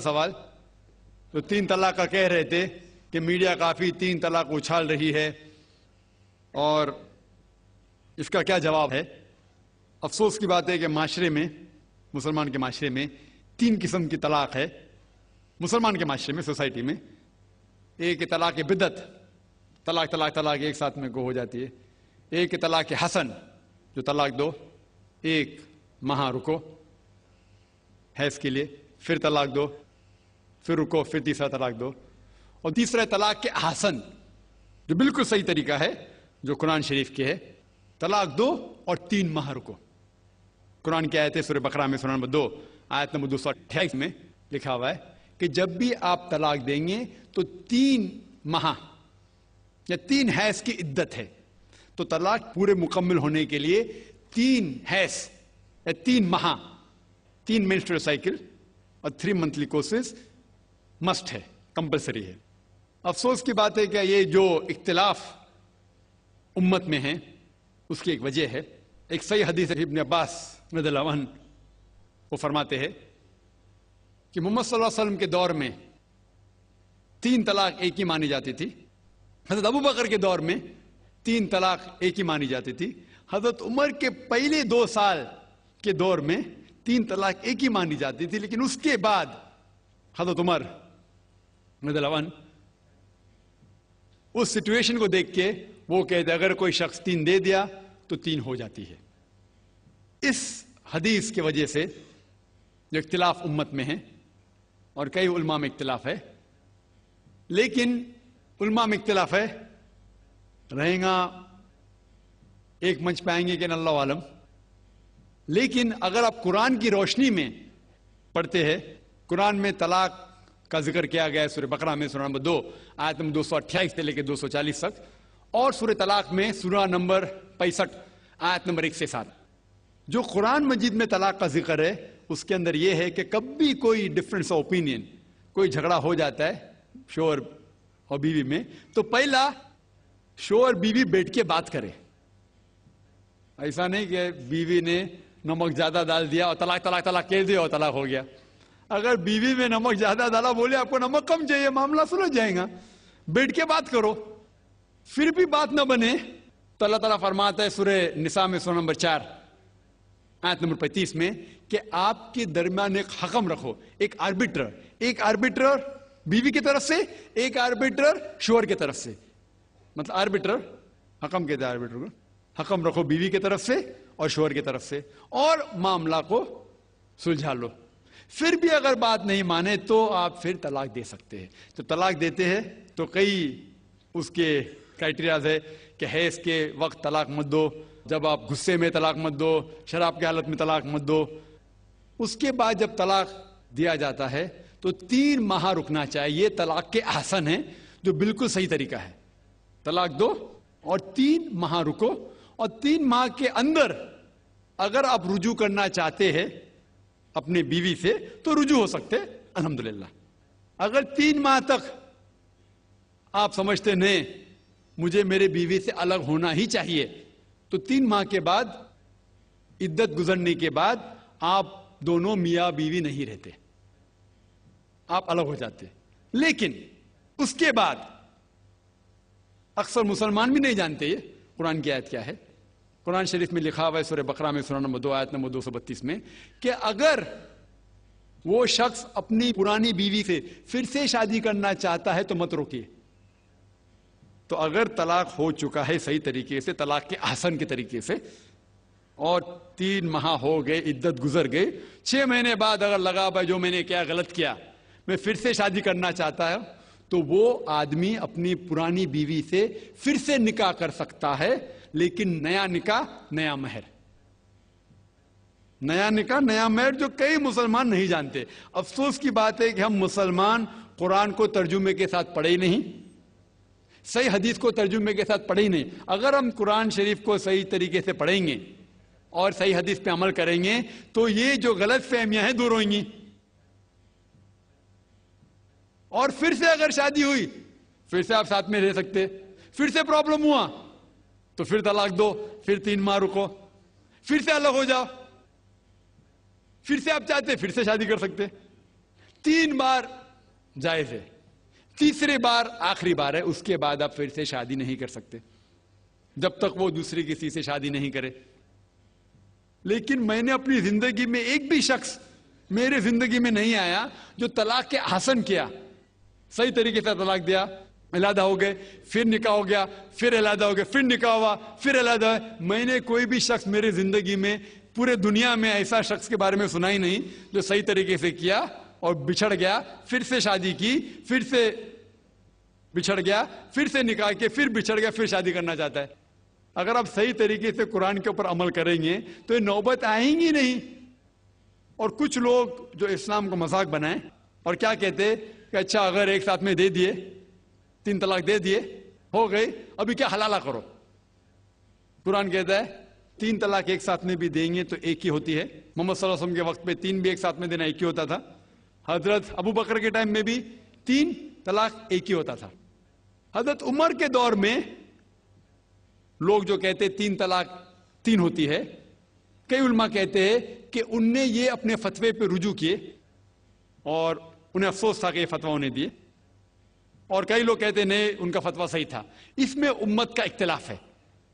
सवाल तो 3 तलाक का कह रहे थे कि मीडिया काफी 3 तलाक उछाल रही है और इसका क्या जवाब है। अफसोस की बात है कि माशरे में, मुसलमान के माशरे में 3 किस्म की तलाक है। मुसलमान के माशरे में, सोसाइटी में, एक तलाक बिदअत, तलाक तलाक तलाक एक साथ में हो जाती है। एक तलाक हसन, जो तलाक दो, एक माह रुको हैज के लिए, फिर तलाक दो, फिर रुको, फिर तीसरा तलाक दो। और तीसरा तलाक के हसन, जो बिल्कुल सही तरीका है, जो कुरान शरीफ के है, तलाक दो और 3 माह रुको। कुरान की आयत है सूरह बकरा में, सूरह नंबर 2 आयत नंबर 228 में लिखा हुआ है कि जब भी आप तलाक देंगे तो 3 माह या 3 हैज की इद्दत है। तो तलाक पूरे मुकम्मल होने के लिए 3 हैज या 3 माह, 3 मेंस्ट्रुअल साइकिल और 3 मंथली कोर्सेज मस्ट है, कंपलसरी है। अफसोस की बात है कि ये जो इख्तिलाफ उम्मत में है उसकी एक वजह है। एक सही हदीस इब्न अब्बास रज़ियल्लाहु अन्हु वो फरमाते हैं कि मोहम्मद सल्लल्लाहु अलैहि वसल्लम के दौर में 3 तलाक एक ही मानी जाती थी। हजरत अबू बकर के दौर में 3 तलाक एक ही मानी जाती थी। हजरत उमर के पहले 2 साल के दौर में 3 तलाक एक ही मानी जाती थी, लेकिन उसके बाद हजरत उमर रज़ियल्लाहु अन्हु उस सिचुएशन को देख के वो कहते अगर कोई शख्स 3 दे दिया तो 3 हो जाती है। इस हदीस की वजह से जो इख्तिलाफ उम्मत में है, और कई उलमा में इख्तिलाफ है, लेकिन उलमा में इख्तिलाफ है रहेगा, एक मंच पे आएंगे कि अल्लाह आलम। लेकिन अगर आप कुरान की रोशनी में पढ़ते हैं, कुरान में तलाक का जिक्र किया गया है सूरह बकरा में, सूरह नंबर 2 आयत नंबर 228 से लेकर 240 तक, और सूरह तलाक में सूरह नंबर 65 आयत नंबर 1 से 7। जो कुरान मजीद में तलाक का जिक्र है उसके अंदर यह है कि कभी कोई डिफरेंस ऑफ ओपिनियन, कोई झगड़ा हो जाता है शोहर और बीवी में, तो पहला शोहर बीवी बैठ के बात करे। ऐसा नहीं कि बीवी ने नमक ज्यादा डाल दिया और तलाक तलाक तलाक कह दिया और तलाक हो गया। अगर बीवी में नमक ज्यादा डाला, बोले आपको नमक कम चाहिए, मामला सुलझ जाएगा, बैठ के बात करो। फिर भी बात ना बने तो अल्लाह ताला फरमाता है सूरह निसा में, सूरह नंबर 4 आयत नंबर 35 में कि आपके दरमियान एक हकम रखो, एक आर्बिटर बीवी की तरफ से, एक आर्बिटर शोहर की तरफ से। मतलब आर्बिटर, हकम कहते हैं आर्बिटर को, हकम रखो बीवी की तरफ से और शोहर की तरफ से, और मामला को सुलझा लो। फिर भी अगर बात नहीं माने तो आप फिर तलाक दे सकते हैं। तो तलाक देते हैं तो कई उसके क्राइटेरियाज है कि हैज के वक्त तलाक मत दो, जब आप गुस्से में तलाक मत दो, शराब की हालत में तलाक मत दो। उसके बाद जब तलाक दिया जाता है तो 3 माह रुकना चाहिए। तलाक के आसन है जो बिल्कुल सही तरीका है। तलाक दो और 3 माह रुको, और 3 माह के अंदर अगर आप रुजू करना चाहते हैं अपने बीवी से तो रुजू हो सकते, अल्हम्दुलिल्लाह। अगर 3 माह तक आप समझते नहीं मुझे मेरे बीवी से अलग होना ही चाहिए, तो 3 माह के बाद, इद्दत गुजरने के बाद, आप दोनों मियां बीवी नहीं रहते, आप अलग हो जाते। लेकिन उसके बाद अक्सर मुसलमान भी नहीं जानते ये कुरान की आयत क्या है। कुरान शरीफ में लिखा हुआ है सूरह बकरा में, सूरह नंबर 2 आयत नंबर 232 में कि अगर वो शख्स अपनी पुरानी बीवी से फिर से शादी करना चाहता है तो मत रोकिए। तो अगर तलाक हो चुका है सही तरीके से, तलाक के आसन के तरीके से, और 3 माह हो गए, इद्दत गुजर गई, 6 महीने बाद अगर लगा भाई जो मैंने क्या गलत किया, मैं फिर से शादी करना चाहता है, तो वो आदमी अपनी पुरानी बीवी से फिर से निकाह कर सकता है, लेकिन नया निकाह नया महर। नया निकाह नया महर जो कई मुसलमान नहीं जानते। अफसोस की बात है कि हम मुसलमान कुरान को तर्जुमे के साथ पढ़े ही नहीं, सही हदीस को तर्जुमे के साथ पढ़े ही नहीं। अगर हम कुरान शरीफ को सही तरीके से पढ़ेंगे और सही हदीस पे अमल करेंगे तो ये जो गलत फहमियां हैं दूर होंगी। और फिर से अगर शादी हुई, फिर से आप साथ में रह सकते, फिर से प्रॉब्लम हुआ तो फिर तलाक दो, फिर 3 माह रुको, फिर से अलग हो जाओ, फिर से आप चाहते फिर से शादी कर सकते। 3 बार जायज है, तीसरे बार आखिरी बार है, उसके बाद आप फिर से शादी नहीं कर सकते जब तक वो दूसरी किसी से शादी नहीं करे। लेकिन मैंने अपनी जिंदगी में एक भी शख्स मेरे जिंदगी में नहीं आया जो तलाक के हसन किया, सही तरीके से तलाक दिया, अलहदा हो गए, फिर निकाह हो गया, फिर अलहदा हो गए, फिर निकाह हुआ, फिर अलहदा। मैंने कोई भी शख्स मेरे जिंदगी में पूरे दुनिया में ऐसा शख्स के बारे में सुना ही नहीं जो सही तरीके से किया और बिछड़ गया, फिर से शादी की, फिर से बिछड़ गया, फिर से निकाह के, फिर बिछड़ गया, फिर शादी करना चाहता है। अगर आप सही तरीके से कुरान के ऊपर अमल करेंगे तो ये नौबत आएंगी नहीं। और कुछ लोग जो इस्लाम को मजाक बनाए और क्या कहते कि अच्छा अगर एक साथ में दे दिए, 3 तलाक दे दिए, हो गई, अभी क्या हलाला करो। कुरान कहता है 3 तलाक एक साथ में भी देंगे तो एक ही होती है। मोहम्मद सल्लल्लाहु अलैहि वसल्लम के वक्त पे 3 भी एक साथ में देना एक ही होता था। हजरत अबू बकर के टाइम में भी 3 तलाक एक ही होता था। हजरत उमर के दौर में लोग जो कहते 3 तलाक 3 होती है, कई उलमा कहते हैं कि उनने ये अपने फतवे पे रुजू किए और उन्हें अफसोस था कि ये फतवा उन्हें दिए, और कई लोग कहते नहीं उनका फतवा सही था। इसमें उम्मत का इख्तिलाफ है।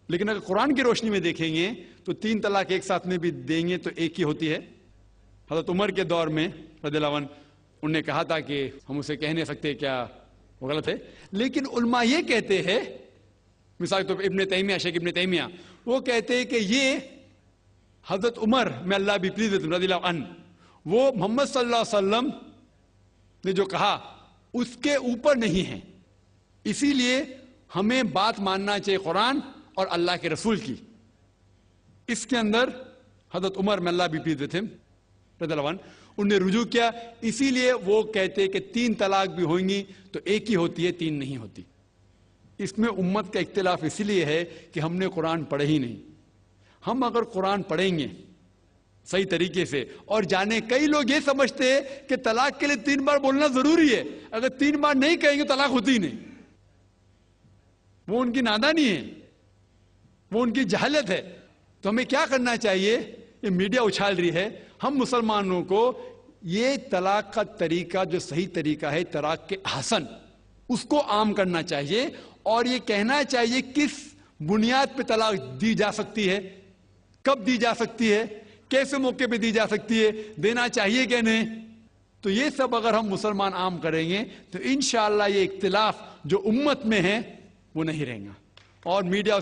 लेकिन अगर कुरान की रोशनी में देखेंगे तो 3 तलाक एक साथ में भी देंगे तो एक ही होती है। हजरत उमर के दौर में रज़ियल्लाहु अन्हु उन्होंने कहा था कि हम उसे कह नहीं सकते, क्या वो गलत है। लेकिन उलमा ये कहते हैं, मिसाल तो इब्ने तैमिया, शेख इब्ने तैमिया, वो कहते हैं कि ये हजरत उमर में अल्लाह भी प्लीज रज़ियल्लाहु अन्हु, वो मोहम्मद सल्लल्लाहु अलैहि वसल्लम ने जो कहा उसके ऊपर नहीं है, इसीलिए हमें बात मानना चाहिए कुरान और अल्लाह के रसूल की। इसके अंदर हजरत उमर में अल्लाह भी प्लीज थे रज़ियल्लाहु अन्हु, उन्हें रुजू किया, इसीलिए वो कहते कि 3 तलाक भी होंगी तो एक ही होती है, 3 नहीं होती। इसमें उम्मत का इख्तिलाफ इसलिए है कि हमने कुरान पढ़े ही नहीं। हम अगर कुरान पढ़ेंगे सही तरीके से और जाने, कई लोग ये समझते हैं कि तलाक के लिए 3 बार बोलना जरूरी है, अगर 3 बार नहीं कहेंगे तलाक होती ही नहीं। वो उनकी नादानी है, वो उनकी जहालत है। तो हमें क्या करना चाहिए, ये मीडिया उछाल रही है, हम मुसलमानों को ये तलाक का तरीका जो सही तरीका है तलाक के हसन, उसको आम करना चाहिए और ये कहना चाहिए किस बुनियाद पे तलाक दी जा सकती है, कब दी जा सकती है, कैसे मौके पे दी जा सकती है, देना चाहिए क्या नहीं। तो ये सब अगर हम मुसलमान आम करेंगे तो इंशाअल्लाह ये इख्तिलाफ जो उम्मत में है वो नहीं रहेगा। और मीडिया